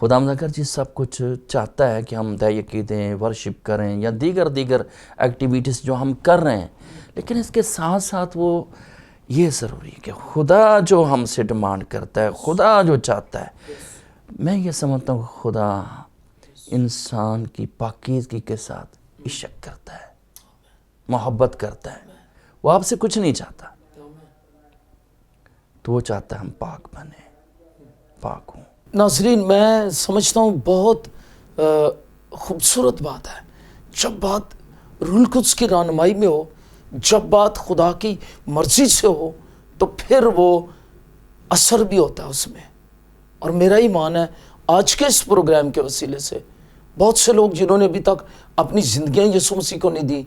خداوند اگر جی سب کچھ چاہتا ہے کہ ہم دعائیں دیں، ورشپ کریں یا دیگر ایکٹیویٹیز جو ہم کر رہے ہیں، لیکن اس کے ساتھ ساتھ وہ یہ ضروری ہے کہ خدا جو ہم سے ڈیمانڈ کرتا ہے، خدا جو چاہتا ہے، میں یہ سمجھتا ہوں کہ خدا انسان کی پاکیزگی کے ساتھ عشق کرتا ہے، محبت کرتا ہے. وہ آپ سے کچھ نہیں چاہتا، تو وہ چاہتا ہے ہم پاک بنیں، پاک ہوں. ناظرین، میں سمجھتا ہوں بہت خوبصورت بات ہے. جب بات روح القدس کی رہنمائی میں ہو، جب بات خدا کی مرضی سے ہو، تو پھر وہ اثر بھی ہوتا ہے اس میں. اور میرا ایمان ہے آج کے اس پروگرام کے وسیلے سے بہت سے لوگ جنہوں نے ابھی تک اپنی زندگیاں یسوع مسیح کو نہیں دی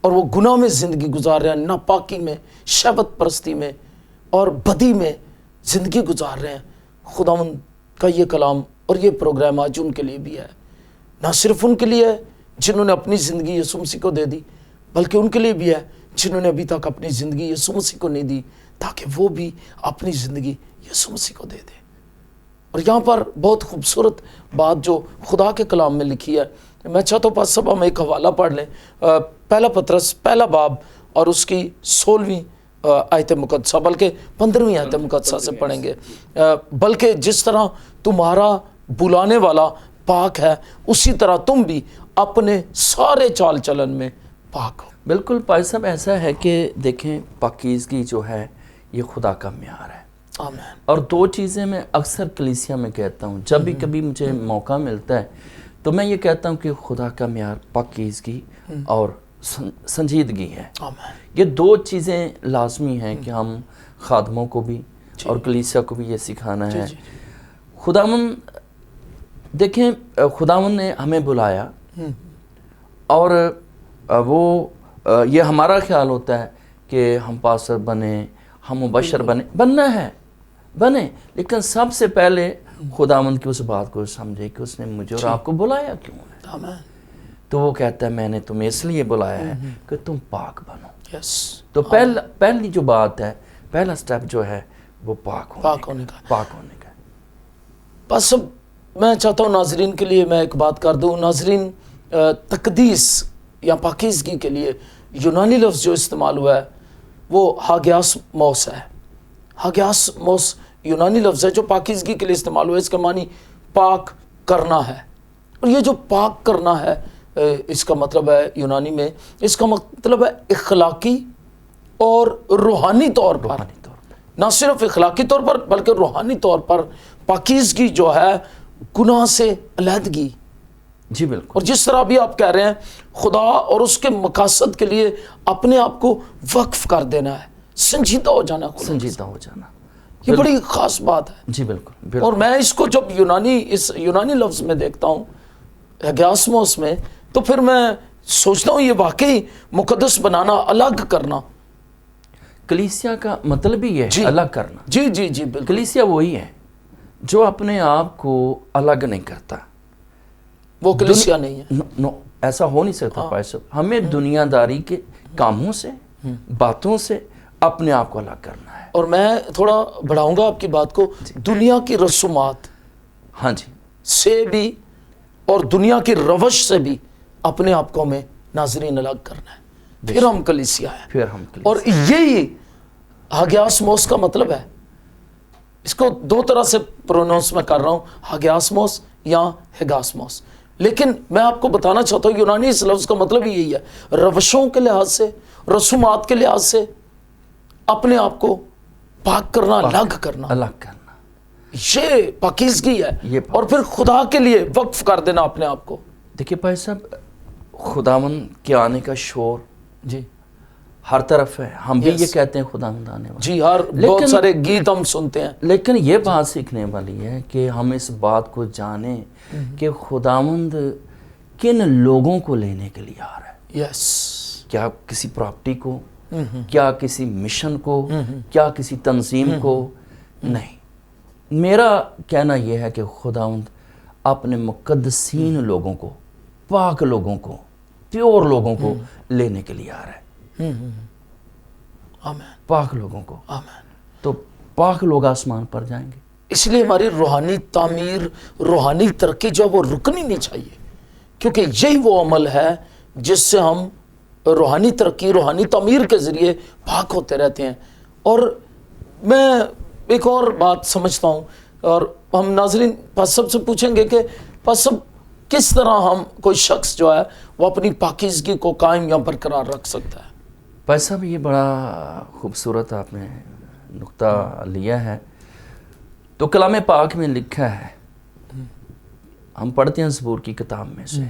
اور وہ گناہ میں زندگی گزار رہے ہیں، ناپاکی میں، شہوت پرستی میں اور بدی میں زندگی گزار رہے ہیں، خداوند کا یہ کلام اور یہ پروگرام آج ان کے لیے بھی ہے. نہ صرف ان کے لیے ہے جنہوں نے اپنی زندگی یسوع مسیح کو دے دی، بلکہ ان کے لیے بھی ہے جنہوں نے ابھی تک اپنی زندگی یسوع مسیح کو نہیں دی، تاکہ وہ بھی اپنی زندگی یسوع مسیح کو دے دے. اور یہاں پر بہت خوبصورت بات جو خدا کے کلام میں لکھی ہے، میں چاہتا ہوں پاس صاحب ہم ایک حوالہ پڑھ لیں. پہلا پطرس پہلا باب اور اس کی 16ویں آیت مقدسہ، بلکہ 15ویں آیت مقدسہ سے پڑھیں گے. بلکہ جس طرح تمہارا بلانے والا پاک ہے، اسی طرح تم بھی اپنے سارے چال چلن میں پاک ہو. بالکل بھائی صاحب، ایسا ہے کہ دیکھیں پاکیزگی جو ہے یہ خدا کا معیار ہے. آمین. اور دو چیزیں میں اکثر کلیسیا میں کہتا ہوں، جب بھی کبھی مجھے موقع ملتا ہے تو میں یہ کہتا ہوں کہ خدا کا معیار پاکیزگی اور سنجیدگی ہے. آمین. یہ دو چیزیں لازمی ہیں کہ ہم خادموں کو بھی اور کلیسیا کو بھی یہ سکھانا ہے. خداوند دیکھیں، خداوند نے ہمیں بلایا اور وہ یہ ہمارا خیال ہوتا ہے کہ ہم پاسر بنیں، ہم مبشر بنیں، لیکن سب سے پہلے خداوند کی اس بات کو سمجھے کہ اس نے مجھے اور آپ کو بلایا کیوں ہے. آمین. تو وہ کہتا ہے میں نے تمہیں اس لیے بلایا ہے کہ تم پاک بنو. یس. تو پہلی جو بات ہے، پہلا سٹیپ جو ہے وہ پاک ہونے کا. بس اب میں چاہتا ہوں ناظرین کے لیے میں ایک بات کر دوں. ناظرین، تقدیس یا پاکیزگی کے لیے یونانی لفظ جو استعمال ہوا ہے وہ ہاگیاس موس ہے. ہاگیاس موس یونانی لفظ ہے جو پاکیزگی کے لیے استعمال ہوا ہے. اس کا معنی پاک کرنا ہے. اور یہ جو پاک کرنا ہے، اس کا مطلب ہے یونانی میں، اس کا مطلب ہے اخلاقی اور روحانی طور پر. نہ صرف اخلاقی طور پر بلکہ روحانی طور پر پاکیزگی جو ہے گناہ سے علیحدگی. جی بالکل. اور جس طرح بھی آپ کہہ رہے ہیں، خدا اور اس کے مقاصد کے لیے اپنے آپ کو وقف کر دینا ہے، سنجیدہ ہو جانا. یہ بڑی خاص بات ہے. جی بالکل. اور میں اس کو جب اس یونانی لفظ میں دیکھتا ہوں، ہاگیاسموس میں، تو پھر میں سوچتا ہوں یہ واقعی مقدس بنانا، الگ کرنا. کلیسیا کا مطلب ہی ہے الگ کرنا. جی جی جی بالکل. کلیسیا وہی ہے جو اپنے آپ کو الگ نہیں کرتا. وہ کلیسیا نہیں ہے. نو، ایسا ہو نہیں سکتا بھائی صاحب. ہمیں دنیا داری کے کاموں سے، باتوں سے اپنے آپ کو الگ کرنا ہے. اور میں تھوڑا بڑھاؤں گا آپ کی بات کو، دنیا کی رسومات ہاں جی سے بھی اور دنیا کی روش سے بھی اپنے آپ کو ہمیں ناظرین الگ کرنا ہے. پھر ہم کلیسیا ہے. اور یہی ہاگیاسموس کا مطلب ہے. اس کو دو طرح سے پروناؤنس میں کر رہا ہوں، ہاگیاسموس یا ہیگاسموس. لیکن میں آپ کو بتانا چاہتا ہوں یونانی اس لفظ کا مطلب یہی ہے، روشوں کے لحاظ سے، رسومات کے لحاظ سے اپنے آپ کو پاک کرنا، الگ کرنا. یہ پاکیزگی ہے. اور پھر خدا کے لیے وقف کر دینا اپنے آپ کو. دیکھیے بھائی صاحب، خداوند کے آنے کا شور جی ہر طرف ہے. ہم بھی یہ کہتے ہیں خداوند آنے والا. جی، بہت سارے گیت ہم سنتے ہیں. لیکن یہ بات سیکھنے والی ہے کہ ہم اس بات کو جانیں کہ خداوند کن لوگوں کو لینے کے لیے آ رہا ہے. یس. کیا کسی پراپرٹی کو، کیا کسی مشن کو، کیا کسی تنظیم کو؟ نہیں. میرا کہنا یہ ہے کہ خداوند اپنے مقدسین لوگوں کو، پاک لوگوں کو، پیور لوگوں کو لینے کے لیے آ رہا ہے. آمین. پاک لوگوں کو. آمین. تو پاک لوگ آسمان پر جائیں گے. اس لیے ہماری روحانی تعمیر، روحانی ترقی جو ہے وہ رکنی نہیں چاہیے، کیونکہ یہی وہ عمل ہے جس سے ہم روحانی ترقی، روحانی تعمیر کے ذریعے پاک ہوتے رہتے ہیں۔ اور میں ایک اور بات سمجھتا ہوں، اور ہم ناظرین پاسب سے پوچھیں گے کہ پاسب کس طرح ہم کوئی شخص جو ہے وہ اپنی پاکیزگی کو قائم یا برقرار رکھ سکتا ہے؟ بھائی صاحب یہ بڑا خوبصورت آپ نے نقطہ لیا ہے۔ تو کلام پاک میں لکھا ہے، ہم پڑھتے ہیں زبور کی کتاب میں سے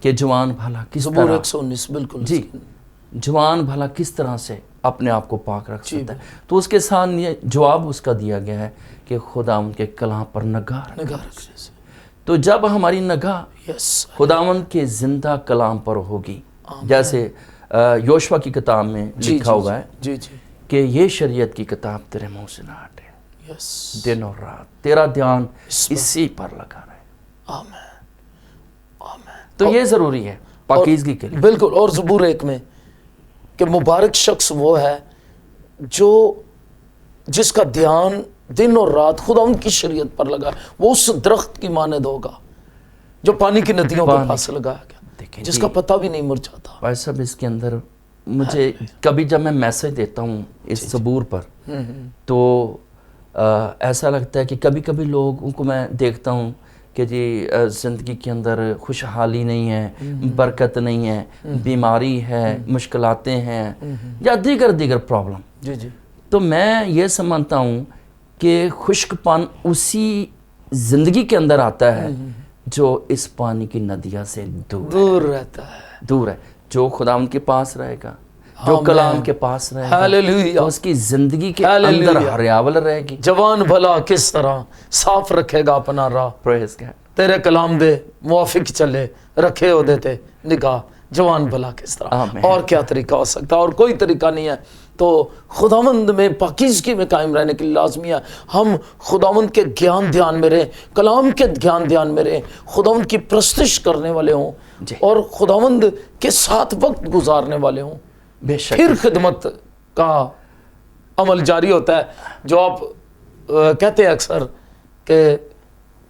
کہ جوان بھلا کس زبور طرح 119 بالکل جی جوان بھلا کس طرح سے اپنے آپ کو پاک رکھ سکتا ہے، تو اس کے ساتھ یہ جواب اس کا دیا گیا ہے کہ خداوند کے کلام پر نگاہ رکھنے سے۔ تو جب ہماری نگاہ یس خداوند کے زندہ کلام پر ہوگی، جیسے یوشوا کی کتاب میں لکھا ہوا ہے جی جی کہ یہ شریعت کی کتاب تیرے منہ سے نہ ہٹے، یس دن اور رات تیرا دھیان اسی پر لگا رہے۔ آمین آمین۔ تو یہ ضروری ہے پاکیزگی کے لیے۔ بالکل، اور زبور 1 میں کہ مبارک شخص وہ ہے جو جس کا دھیان دن اور رات خدا ان کی شریعت پر لگا، وہ اس درخت کی مانند ہوگا جو پانی کی ندیوں کے پاس لگایا گیا، دیکھیں جس کا پتا بھی نہیں مرجھاتا۔ بھائی صاحب اس کے اندر مجھے کبھی جب میں میسج دیتا ہوں اس زبور پر تو ایسا لگتا ہے کہ کبھی کبھی لوگوں کو میں دیکھتا ہوں کہ جی زندگی کے اندر خوشحالی نہیں ہے، برکت نہیں ہے، بیماری ہے، مشکلاتیں ہیں یا دیگر پرابلم۔ جی جی تو میں یہ سمجھتا ہوں کہ خشک پن اسی زندگی کے اندر آتا ہے جو اس پانی کی ندیاں سے دور رہتا ہے، دور ہے۔ جو خداوند کے پاس رہے گا، جو کلام کے پاس رہے گا، ہاللیلویہ، تو اس کی زندگی کے اندر ہریاول رہے گی۔ جوان بھلا کس طرح صاف رکھے گا اپنا راہ، پریز گاڈ۔ تیرے کلام دے موافق چلے، رکھے ہو دیتے نگاہ، جوان بھلا کس طرح۔ آمین۔ اور کیا طریقہ ہو سکتا ہے؟ اور کوئی طریقہ نہیں ہے۔ تو خداوند میں پاکیزگی میں قائم رہنے کے لیے لازمی ہے ہم خداوند کے گیان دھیان میں رہیں، کلام کے گیان دھیان میں رہیں، خداوند کی پرستش کرنے والے ہوں اور خداوند کے ساتھ وقت گزارنے والے ہوں۔ بے شک پھر خدمت کا عمل جاری ہوتا ہے، جو آپ کہتے ہیں اکثر کہ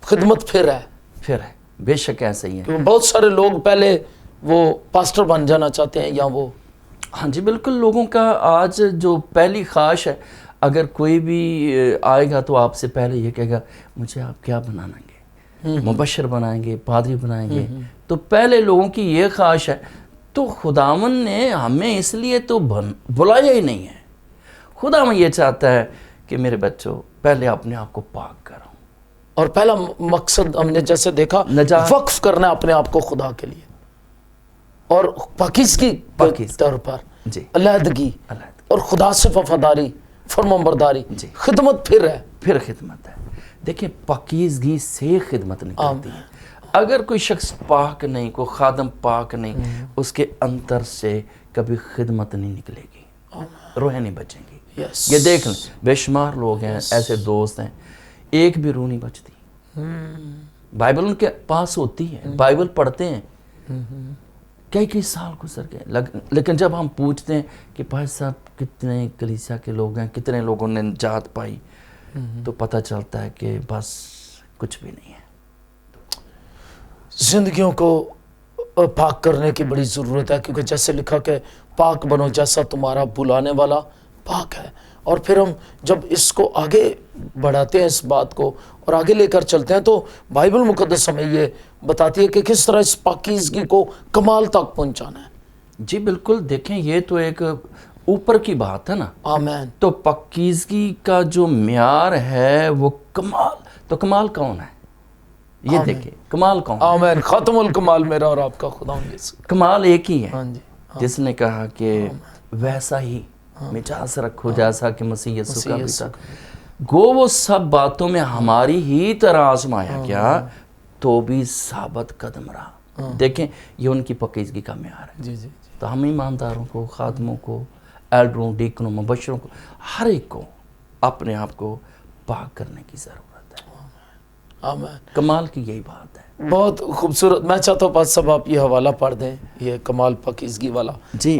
خدمت پھر ہے۔ پھر ہے، بے شک ایسا ہی ہے۔ بہت سارے لوگ پہلے وہ پاسٹر بن جانا چاہتے ہیں یا وہ ہاں جی بالکل، لوگوں کا آج جو پہلی خواہش ہے، اگر کوئی بھی آئے گا تو آپ سے پہلے یہ کہے گا مجھے آپ کیا بنائیں گے، مبشر بنائیں گے، پادری بنائیں گے۔ تو پہلے لوگوں کی یہ خواہش ہے۔ تو خداوند نے ہمیں اس لیے تو بلایا ہی نہیں ہے۔ خداوند یہ چاہتا ہے کہ میرے بچوں پہلے اپنے آپ کو پاک کرو، اور پہلا مقصد ہم نے جیسے دیکھا وقف کرنا ہے اپنے آپ کو خدا کے لیے، اور پاکیزگی کے طور پر جی علیحدگی اور خدا سے وفاداری، فرمانبرداری، خدمت پھر ہے۔ پھر خدمت ہے۔ دیکھیں پاکیزگی سے خدمت نکلتی ہے۔ اگر کوئی شخص پاک نہیں، کوئی خادم پاک نہیں، اس کے اندر سے کبھی خدمت نہیں نکلے گی، روحیں نہیں بچیں گی۔ یہ دیکھ لیں بے شمار لوگ ہیں، ایسے دوست ہیں، ایک بھی روح نہیں بچتی۔ بائبل ان کے پاس ہوتی ہے، بائبل پڑھتے ہیں، کئی سال گزر گئے، لیکن جب ہم پوچھتے ہیں کہ بھائی صاحب کتنے کلیسیا کے لوگ ہیں، کتنے لوگوں نے نجات پائی، تو پتہ چلتا ہے کہ بس کچھ بھی نہیں ہے۔ زندگیوں کو پاک کرنے کی بڑی ضرورت ہے، کیونکہ جیسے لکھا کہ پاک بنو جیسا تمہارا بلانے والا پاک ہے۔ اور پھر ہم جب اس کو آگے بڑھاتے ہیں، اس بات کو اور آگے لے کر چلتے ہیں، تو بائبل مقدس ہمیں یہ بتاتی ہے کہ کس طرح اس پاکیزگی کو کمال تک پہنچانا ہے۔ جی بالکل، دیکھیں یہ تو ایک اوپر کی بات ہے نا۔ آمین۔ تو پاکیزگی کا جو معیار ہے وہ کمال، تو کمال کون ہے؟ یہ دیکھیں کمال کون ہے؟ آمین۔ ختم الکمال میرا اور آپ کا خدا کمال ایک ہی ہے، ہاں جی، جس نے کہا کہ ویسا ہی مجاز رکھو جیسا کہ مسیح یسوع کا بھی تھا، گو وہ سب باتوں میں ہماری ہی طرح آزمایا گیا تو بھی ثابت قدم رہا۔ دیکھیں یہ ان کی پاکیزگی کا معیار ہے۔ جی جی تو ہم ایمانداروں کو، خادموں کو، ایلڈروں، ڈیکنوں، مبشروں کو، ہر ایک کو اپنے آپ کو پاک کرنے کی ضرورت ہے۔ آمین۔ کمال کی یہی بات ہے۔ بہت خوبصورت۔ میں چاہتا ہوں پاس صاحب آپ یہ حوالہ پڑھ دیں، یہ کمال پاکیزگی والا۔ جی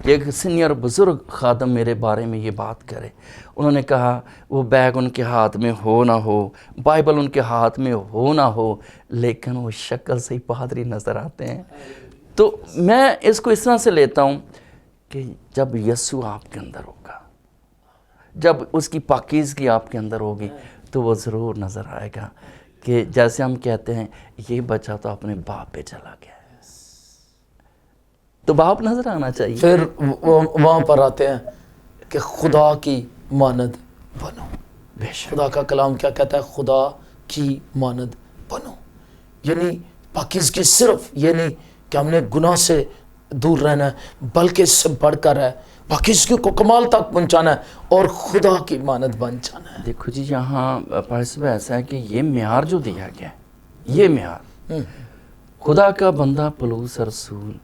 کہ ایک سینئر بزرگ خادم میرے بارے میں یہ بات کرے. انہوں نے کہا وہ بیگ ان کے ہاتھ میں ہو نہ ہو, بائبل ان کے ہاتھ میں ہو نہ ہو, لیکن وہ شکل سے ہی پادری نظر آتے ہیں. تو میں اس کو اس طرح سے لیتا ہوں کہ جب یسوع آپ کے اندر ہوگا, جب اس کی پاکیزگی آپ کے اندر ہوگی, تو وہ ضرور نظر آئے گا کہ جیسے ہم کہتے ہیں یہ بچہ تو اپنے باپ پہ چلا گیا ہے. تو باپ نظر آنا چاہیے. پھر وہاں پر آتے ہیں کہ خدا کی مانند بنو. بے شک خدا کا کلام کیا کہتا ہے؟ خدا کی مانند بنو. یعنی پاکیزگی صرف یہ نہیں کہ ہم نے گناہ سے دور رہنا ہے, بلکہ اس سے بڑھ کر ہے پاکیزگی کو کمال تک پہنچانا ہے اور خدا کی مانند بن جانا ہے. دیکھو جی, یہاں پاسب ایسا ہے کہ یہ معیار جو دیا گیا ہے, یہ معیار خدا کا بندہ پلوس رسول,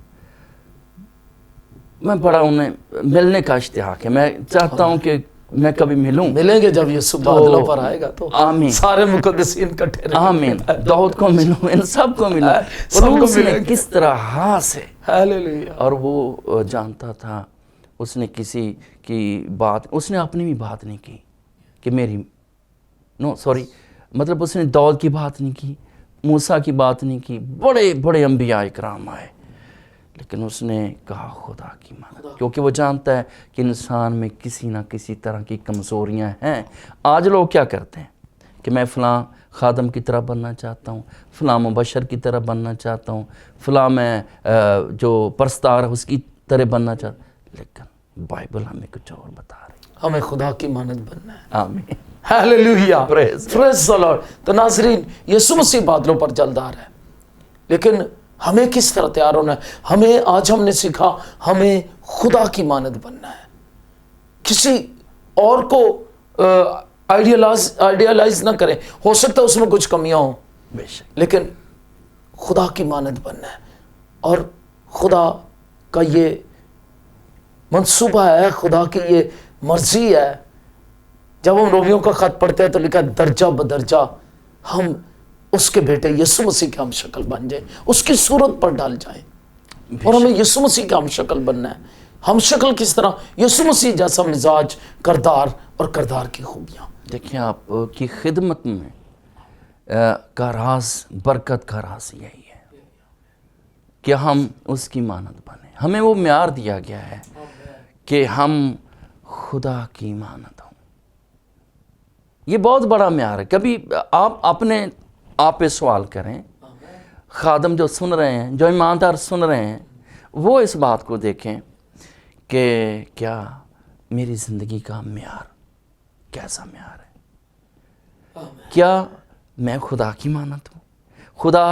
میں بڑا انہیں ملنے کا اشتیاق ہے. میں چاہتا ہوں کہ میں کبھی ملوں. ملیں گے جب یسوع بادلوں پر آئے گا تو آمین, سارے مقدسین اکٹھے رہیں گے. آمین. داؤد کو ملوں, ان سب کو ملوں. سب کو پلوس نے ملیں گے. کس طرح ہاس ہے, ہاللیلویہ. اور وہ جانتا تھا, اس نے کسی کی بات, اس نے اپنی بھی بات نہیں کی کہ میری مطلب اس نے داؤد کی بات نہیں کی, موسیٰ کی بات نہیں کی, بڑے بڑے انبیاء اکرام آئے, لیکن اس نے کہا خدا کی مانند, کیونکہ وہ جانتا ہے کہ انسان میں کسی نہ کسی طرح کی کمزوریاں ہیں. آج لوگ کیا کرتے ہیں کہ میں فلاں خادم کی طرح بننا چاہتا ہوں, فلاں مبشر کی طرح بننا چاہتا ہوں, فلاں میں جو پرستار ہے اس کی طرح بننا چاہتا ہوں, لیکن بائبل ہمیں کچھ اور بتا رہی ہے. ہمیں خدا کی مانند بننا ہے. آمین. ہاللیلویہ. Praise پریز دی لارڈ. تو ناظرین, یسوع مسیح بادلوں پر جلدار ہے, لیکن ہمیں کس طرح تیار ہونا ہے؟ ہمیں آج ہم نے سیکھا ہمیں خدا کی مانند بننا ہے. کسی اور کو آئیڈیالائز نہ کریں, ہو سکتا ہے اس میں کچھ کمیاں ہوں, بے شک لیکن خدا کی مانند بننا ہے. اور خدا کا یہ منصوبہ ہے, خدا کی یہ مرضی ہے. جب ہم رومیوں کا خط پڑھتے ہیں تو لکھا ہے درجہ بدرجہ ہم اس کے بیٹے یسوع مسیح کے ہم شکل بن جائیں, اس کی صورت پر ڈال جائیں. اور ہمیں یسوع مسیح کا ہم شکل بننا ہے. ہم شکل کس طرح؟ یسوع مسیح جیسا مزاج, کردار اور کردار کی خوبیاں. دیکھیں آپ کی خدمت میں کا راز, برکت کا راز یہی ہے کہ ہم اس کی مانند بنیں. ہمیں وہ معیار دیا گیا ہے کہ ہم خدا کی مانند ہوں. یہ بہت بڑا معیار ہے. کبھی آپ پہ سوال کریں, خادم جو سن رہے ہیں, جو ایماندار سن رہے ہیں, وہ اس بات کو دیکھیں کہ کیا میری زندگی کا معیار کیسا معیار ہے. کیا میں خدا کی مانند ہوں؟ خدا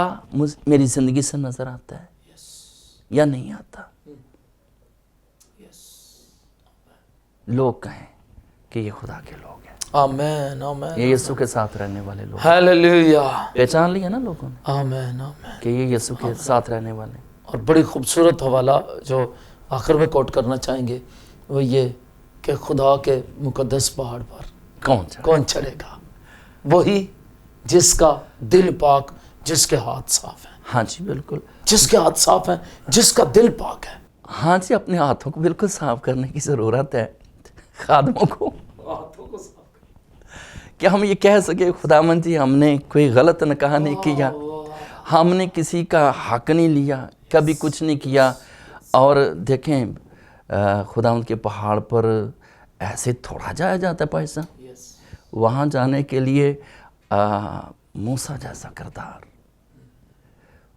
میری زندگی سے نظر آتا ہے یا نہیں آتا؟ لوگ کہیں کہ یہ خدا کے لوگ ہیں, آمین آمین. یہ یسوع کے ساتھ رہنے والے لوگ. ہاللیلویہ. پہچان لیا نا لوگوں نے آمین آمین. کہ یہ یسوع کے ساتھ رہنے والے. اور بڑی خوبصورت حوالہ جو آخر میں کوٹ کرنا چاہیں گے وہ یہ کہ خدا کے مقدس پہاڑ پر کون چڑھے گا؟ وہی جس کا دل پاک, جس کے ہاتھ صاف ہیں. ہاں جی بالکل, جس کے ہاتھ صاف ہیں, جس کا دل پاک ہے. ہاں جی, اپنے ہاتھوں کو بالکل صاف کرنے کی ضرورت ہے خادموں کو, کہ ہم یہ کہہ سکے خداوند جی ہم نے کوئی غلط نکاح نہیں کیا, ہم نے کسی کا حق نہیں لیا, کبھی کچھ نہیں کیا. اور دیکھیں خداوند کے پہاڑ پر ایسے تھوڑا جایا جاتا ہے پیسہ. وہاں جانے کے لیے موسیٰ جیسا کردار,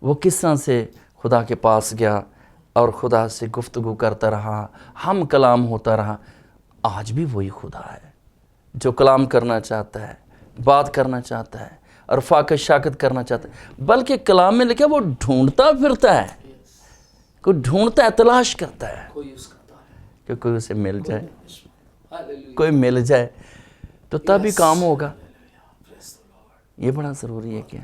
وہ کس طرح سے خدا کے پاس گیا اور خدا سے گفتگو کرتا رہا, ہم کلام ہوتا رہا. آج بھی وہی خدا ہے جو کلام کرنا چاہتا ہے, بات کرنا چاہتا ہے, اور فاقہ شاکت کرنا چاہتا ہے. بلکہ کلام میں لکھا وہ ڈھونڈتا پھرتا ہے, کوئی ڈھونڈتا ہے, تلاش کرتا ہے کہ کوئی اسے مل جائے, کوئی مل جائے تو تبھی کام ہوگا. یہ بڑا ضروری ہے. کہ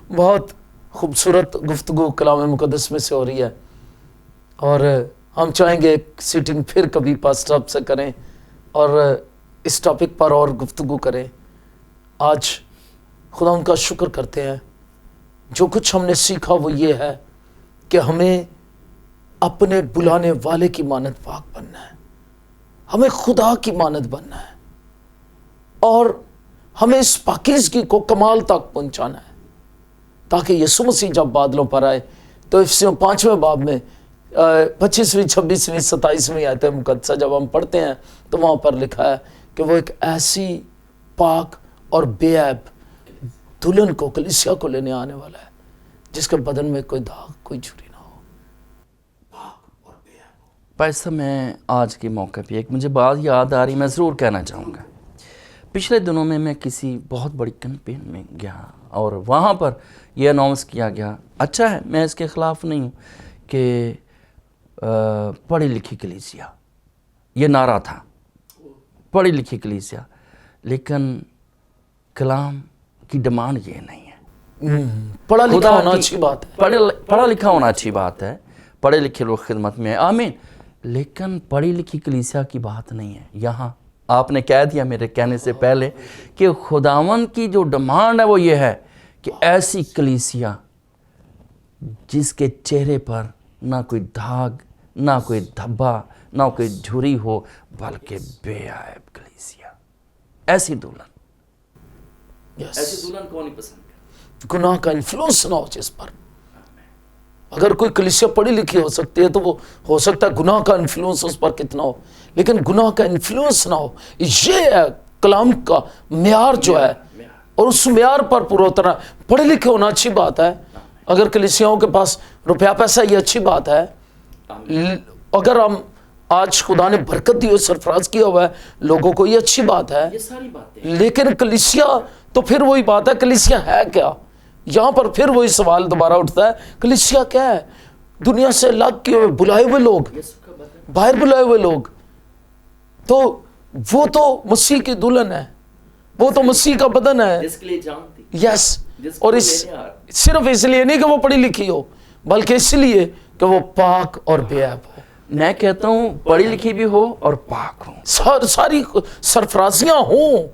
بہت خوبصورت گفتگو کلام مقدس میں سے ہو رہی ہے, اور ہم چاہیں گے ایک سیٹنگ پھر کبھی پاسٹر صاحب سے کریں اور اس ٹاپک پر اور گفتگو کریں. آج خدا ان کا شکر کرتے ہیں, جو کچھ ہم نے سیکھا وہ یہ ہے کہ ہمیں اپنے بلانے والے کی مانند پاک بننا ہے، ہمیں خدا کی مانند بننا ہے، اور ہمیں اس پاکیزگی کو کمال تک پہنچانا ہے، تاکہ یسوع مسیح جب بادلوں پر آئے تو افسیوں 5ویں باب میں 25ویں 26ویں 27ویں آیت مقدسہ جب ہم پڑھتے ہیں تو وہاں پر لکھا ہے کہ وہ ایک ایسی پاک اور بے عیب دلہن کو، کلیسیا کو لینے آنے والا ہے، جس کے بدن میں کوئی داغ، کوئی جھری نہ ہو، پاک اور بے عیب ہو۔ بھائی صاحب، میں آج کے موقع پہ ایک مجھے بات یاد آ رہی، میں ضرور کہنا چاہوں گا۔ پچھلے دنوں میں کسی بہت بڑی کیمپین میں گیا اور وہاں پر یہ اناؤنس کیا گیا، اچھا ہے، میں اس کے خلاف نہیں ہوں، کہ پڑھی لکھی کلیسیا، یہ نعرہ تھا، پڑھی لکھی کلیسیا، لیکن کلام کی ڈیمانڈ یہ نہیں ہے۔ پڑھا لکھا خدا ہونا کی- اچھی بات ہے، پڑھا لکھا ہونا اچھی بات ہے، پڑھے لکھے لوگ خدمت میں ہیں، آمین، لیکن پڑھی لکھی کلیسیا کی بات نہیں ہے یہاں۔ آپ نے کہہ دیا میرے کہنے سے پہلے کہ خداوند کی جو ڈیمانڈ ہے وہ یہ ہے کہ ایسی کلیسیا جس کے چہرے پر نہ کوئی داغ، نہ کوئی دھبا، نہ کوئی جھری ہو، بلکہ بے عیب کلیسیا، ایسی دلہن۔ یس، دلہن کون نہیں پسند کرتا؟ گناہ کا انفلوئنس نہ ہو جس پر۔ اگر کوئی کلیسیا پڑھی لکھی ہو سکتی ہے تو وہ ہو سکتا ہے گناہ کا انفلوئنس اس پر کتنا ہو، لیکن گناہ کا انفلوئنس نہ ہو۔ یہ ہے کلام کا معیار جو ہے، اور اس معیار پر پورا اترنا۔ پڑھے لکھے ہونا اچھی بات ہے، اگر کلیسیاؤں کے پاس روپیہ پیسہ، یہ اچھی بات ہے۔ اگر ہم آج خدا نے برکت دی ہوئی، سرفراز کیا ہوا ہے لوگوں کو، یہ اچھی بات ہے، یہ ساری باتیں لیکن کلیسیا تو پھر وہی بات ہے، کلیسیا ہے کیا؟ یہاں پر پھر وہی سوال دوبارہ اٹھتا ہے، کلیسیا کیا ہے؟ دنیا سے الگ کیے ہوئے بلائے ہوئے لوگ، باہر بلائے ہوئے لوگ، تو وہ تو مسیح کی دلہن ہے، وہ تو مسیح کا بدن ہے۔ جس کے لیے جانتی، یس، اور صرف اس لیے نہیں کہ وہ پڑھی لکھی ہو، بلکہ اس لیے کہ وہ پاک اور بے عیب ہو۔ میں کہتا ہوں پڑھی لکھی بھی ہو اور پاک ہو۔ ساری سرفرازیاں ہوں،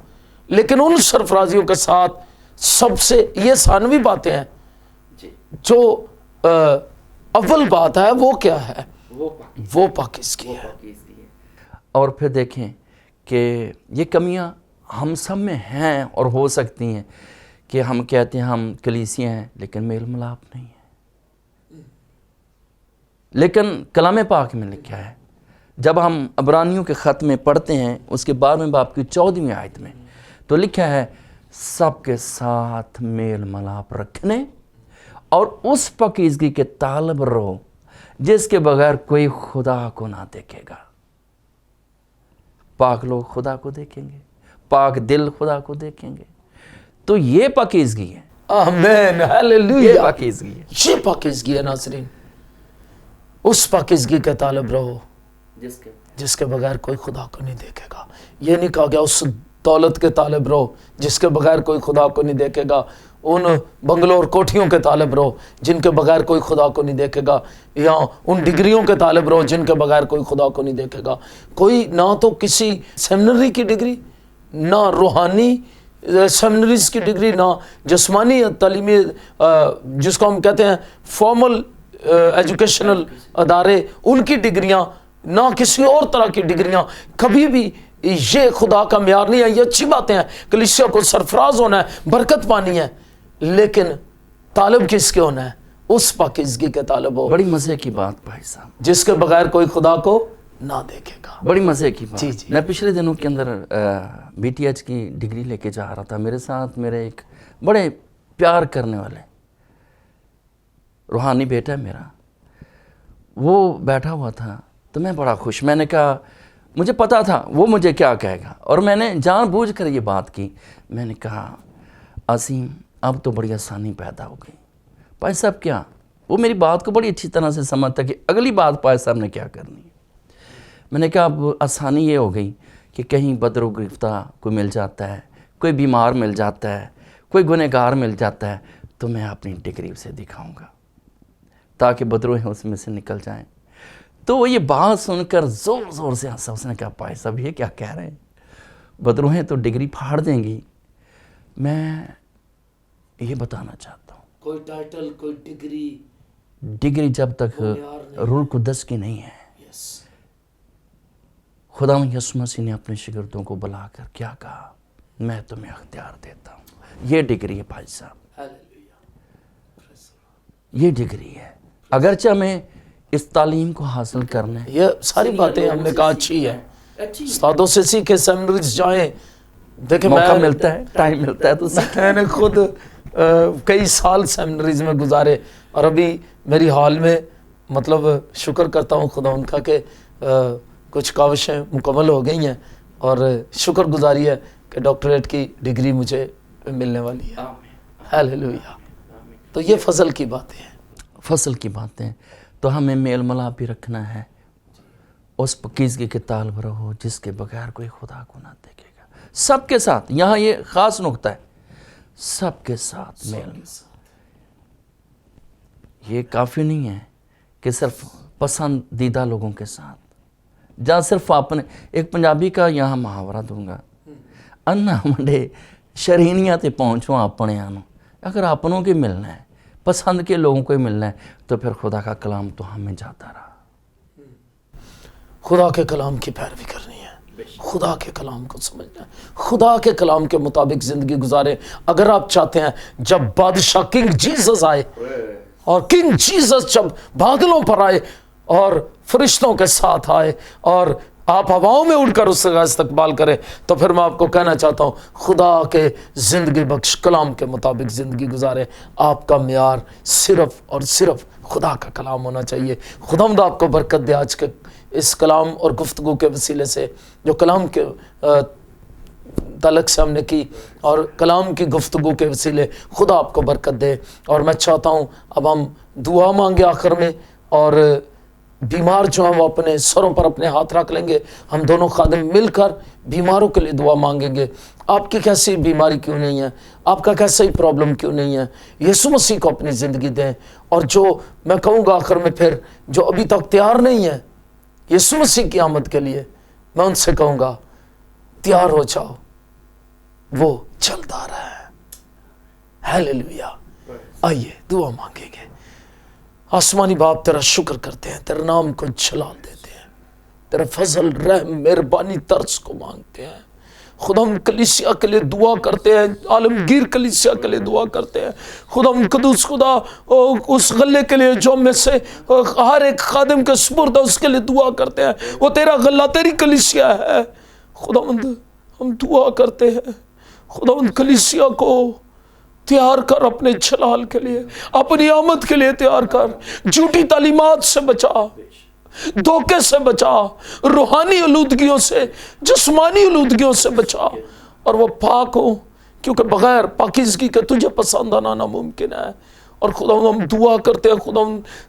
لیکن ان سرفرازیوں کے ساتھ سب سے یہ ثانوی باتیں ہیں، جو اول بات ہے وہ کیا ہے؟ وہ پاکیزگی ہے۔ اور پھر دیکھیں کہ یہ کمیاں ہم سب میں ہیں اور ہو سکتی ہیں، کہ ہم کہتے ہیں ہم کلیسیاں ہیں لیکن میل ملاپ نہیں ہے۔ لیکن کلام پاک میں لکھا ہے، جب ہم عبرانیوں کے خط میں پڑھتے ہیں اس کے 12ویں باب کی 14ویں آیت میں، تو لکھا ہے سب کے ساتھ میل ملاپ رکھنے اور اس پاکیزگی کے طالب رہو جس کے بغیر کوئی خدا کو نہ دیکھے گا۔ پاک لوگ خدا کو دیکھیں گے، پاک دل خدا کو دیکھیں گے، تو یہ پاکیزگی ہے، آمین، یہ ہیلیلویا، پاکیزگی ہے یہ پاکیزگی ہے۔ ناظرین، اس پاکیزگی کے طالب رہو جس کے بغیر کوئی خدا کو نہیں دیکھے گا۔ یہ نہیں کہا گیا اس دولت کے طالب رہو جس کے بغیر کوئی خدا کو نہیں دیکھے گا، ان بنگلوں اور کوٹھیوں کے طالب رہو جن کے بغیر کوئی خدا کو نہیں دیکھے گا، یا ان ڈگریوں کے طالب رہو جن کے بغیر کوئی خدا کو نہیں دیکھے گا۔ کوئی نہ تو کسی سیمنری کی ڈگری، نہ روحانی سیمنریز کی ڈگری، نہ جسمانی تعلیمی جس کو ہم کہتے ہیں فارمل ایجوکیشنل ادارے، ان کی ڈگریاں، نہ کسی اور طرح کی ڈگریاں، کبھی بھی یہ خدا کا معیار نہیں ہے۔ یہ اچھی باتیں ہیں، کلیسیا کو سرفراز ہونا ہے، برکت پانی ہے، لیکن طالب کس کے ہونا ہے؟ اس پاکیزگی کے طالب ہو بڑی مزے کی بات بھائی صاحب، جس کے بغیر کوئی خدا کو نہ دیکھے گا۔ بڑی مزے کی بات۔ جی جی، میں پچھلے دنوں کے اندر BTH کی ڈگری لے کے جا رہا تھا، میرے ساتھ میرے ایک بڑے پیار کرنے والے روحانی بیٹا ہے میرا، وہ بیٹھا ہوا تھا، تو میں بڑا خوش، میں نے کہا، مجھے پتا تھا وہ مجھے کیا کہے گا، اور میں نے جان بوجھ کر یہ بات کی۔ میں نے کہا عظیم اب تو بڑی آسانی پیدا ہو گئی۔ پائے صاحب کیا؟ وہ میری بات کو بڑی اچھی طرح سے سمجھتا کہ اگلی بات پائے صاحب نے کیا کرنی ہے۔ میں نے کہا اب آسانی یہ ہو گئی کہ کہیں بدر و گرفتہ کوئی مل جاتا ہے، کوئی بیمار مل جاتا ہے، کوئی گنہگار مل جاتا ہے، تو میں اپنی ڈگری سے دکھاؤں گا تاکہ بدروہیں اس میں سے نکل جائیں۔ تو وہ یہ بات سن کر زور زور سے ہنسا، اس نے کہا پائے صاحب یہ کیا کہہ رہے ہیں، بدروہیں تو ڈگری پھاڑ دیں گی۔ میں یہ بتانا چاہتا ہوں، کوئی ٹائٹل، کوئی ڈگری، ڈگری جب تک روح القدس کی نہیں ہے. خدا یسوع مسیح نے اپنے شاگردوں کو بلا کر کیا کہا؟ میں تمہیں اختیار دیتا ہوں. یہ ڈگری ہے بھائی صاحب، یہ ڈگری ہے. اگرچہ ہمیں اس تعلیم کو حاصل کرنا ہے. یہ ساری باتیں ہم نے کہا اچھی ہے، استادوں سے سیکھے، سیمنریز جائیں. دیکھیں موقع ملتا ہے، ٹائم ملتا ہے تو میں نے خود کئی سال سیمنریز میں گزارے، اور ابھی میری حال میں مطلب شکر کرتا ہوں خدا ان کا کہ کچھ کاوشیں مکمل ہو گئی ہیں، اور شکر گزاری ہے کہ ڈاکٹریٹ کی ڈگری مجھے ملنے والی ہے. ہیلیلویا. تو یہ فضل کی باتیں ہیں. فصل کی باتیں. تو ہمیں میل ملاپ بھی رکھنا ہے. اس پکیزگی کے طالب رہو جس کے بغیر کوئی خدا کو نہ دیکھے گا. سب کے ساتھ، یہاں یہ خاص نقطہ ہے، سب کے ساتھ میل. یہ کافی نہیں ہے کہ صرف پسندیدہ لوگوں کے ساتھ. جہاں صرف اپنے، ایک پنجابی کا یہاں محاورہ دوں گا، انا منڈے شرینیاں تے پہنچو اپنے آنوں. اگر اپنوں کے ملنا ہے، پسند کے لوگوں کو ملنا ہے، تو پھر خدا کا کلام تو ہمیں جاتا رہا. خدا کے کلام کی پیروی کرنی ہے، خدا کے کلام کو سمجھنا ہے، خدا کے کلام کے مطابق زندگی گزارے. اگر آپ چاہتے ہیں جب بادشاہ کنگ جیزس آئے، اور کنگ جیزس جب بادلوں پر آئے اور فرشتوں کے ساتھ آئے، اور آپ ہواؤں میں اڑ کر اس کا استقبال کریں، تو پھر میں آپ کو کہنا چاہتا ہوں خدا کے زندگی بخش کلام کے مطابق زندگی گزارے. آپ کا معیار صرف اور صرف خدا کا کلام ہونا چاہیے. خداوند آپ کو برکت دے آج کے اس کلام اور گفتگو کے وسیلے سے، جو کلام کے تعلق سے ہم نے کی، اور کلام کی گفتگو کے وسیلے خدا آپ کو برکت دے. اور میں چاہتا ہوں اب ہم دعا مانگے آخر میں، اور بیمار جو ہیں وہ اپنے سروں پر اپنے ہاتھ رکھ لیں گے. ہم دونوں خادم مل کر بیماروں کے لیے دعا مانگیں گے. آپ کی کیسی بیماری کیوں نہیں ہے، آپ کا کیسا ہی پرابلم کیوں نہیں ہے، یسوع مسیح کو اپنی زندگی دیں. اور جو میں کہوں گا آخر میں، پھر جو ابھی تک تیار نہیں ہے یسوع مسیح کی آمد کے لیے، میں ان سے کہوں گا تیار ہو جاؤ، وہ جلد آ رہا ہے. ہیلیلویا. آئیے دعا مانگیں گے. آسمانی باپ تیرا شکر کرتے ہیں، تیرے نام کو جلال دیتے ہیں، تیرے فضل رحم مہربانی ترس کو مانگتے ہیں. خدا ہم کلیسیا کے لیے دعا کرتے ہیں، عالمگیر کلیسیا کے لیے دعا کرتے ہیں. خدا ہم قدوس خدا اس غلے کے لیے جو میں سے ہر ایک خادم کے سپرد ہے اس کے لیے دعا کرتے ہیں. وہ تیرا غلہ، تیری کلیسیا ہے. خدا ہم دعا کرتے ہیں، خدا ان کلیسیا کو تیار کر اپنے جلال کے لیے، اپنی آمد کے لیے تیار کر. جھوٹی تعلیمات سے بچا، دھوکے سے بچا، روحانی آلودگیوں سے، جسمانی آلودگیوں سے بچا، اور وہ پاک ہو، کیونکہ بغیر پاکیزگی کے تجھے پسند آنا ناممکن ہے. اور خدا ہم دعا کرتے ہیں، خدا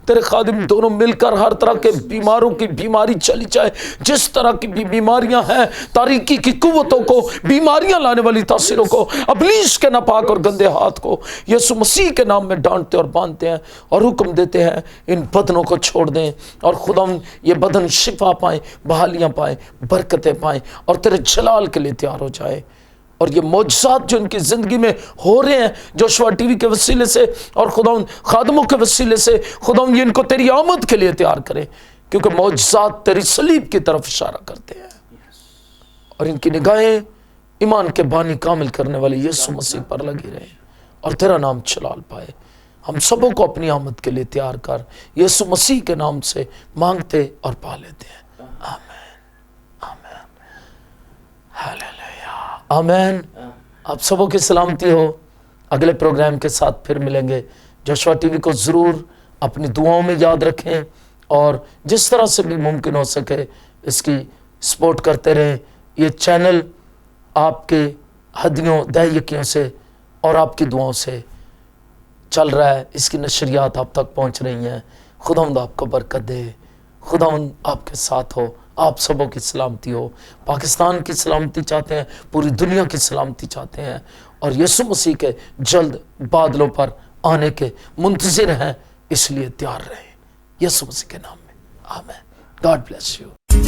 تیرے خادم دونوں مل کر ہر طرح کے بیماروں کی بیماری چلی جائے. جس طرح کی بھی بیماریاں ہیں، تاریکی کی قوتوں کو، بیماریاں لانے والی تاثیروں کو، ابلیس کے ناپاک اور گندے ہاتھ کو یسوع مسیح کے نام میں ڈانٹتے اور باندھتے ہیں، اور حکم دیتے ہیں ان بدنوں کو چھوڑ دیں. اور خدا یہ بدن شفا پائیں، بحالیاں پائیں، برکتیں پائیں، اور تیرے جلال کے لیے تیار ہو جائے. اور یہ معجزات جو ان کی زندگی میں ہو رہے ہیں جوشوا ٹی وی کے وسیلے سے اور خدا خادموں کے وسیلے سے، خدا یہ ان کو تیری آمد کے لیے تیار کرے، کیونکہ معجزات تیری صلیب کی طرف اشارہ کرتے ہیں. اور ان کی نگاہیں ایمان کے بانی کامل کرنے والے یسوع مسیح پر لگی رہے، اور تیرا نام جلال پائے. ہم سبوں کو اپنی آمد کے لیے تیار کر، یسوع مسیح کے نام سے مانگتے اور پا لیتے ہیں. آمین آمین ہیلیلویا آمین. آپ سبوں کی سلامتی ہو. اگلے پروگرام کے ساتھ پھر ملیں گے. جوشوا ٹی وی کو ضرور اپنی دعاؤں میں یاد رکھیں، اور جس طرح سے بھی ممکن ہو سکے اس کی سپورٹ کرتے رہیں. یہ چینل آپ کے ہدیوں دہیکیوں سے اور آپ کی دعاؤں سے چل رہا ہے. اس کی نشریات آپ تک پہنچ رہی ہیں. خداوند آپ کو برکت دے، خداوند آپ کے ساتھ ہو. آپ سبوں کی سلامتی ہو. پاکستان کی سلامتی چاہتے ہیں، پوری دنیا کی سلامتی چاہتے ہیں، اور یسوع مسیح کے جلد بادلوں پر آنے کے منتظر ہیں. اس لیے تیار رہیں یسوع مسیح کے نام میں. آمین. God bless you.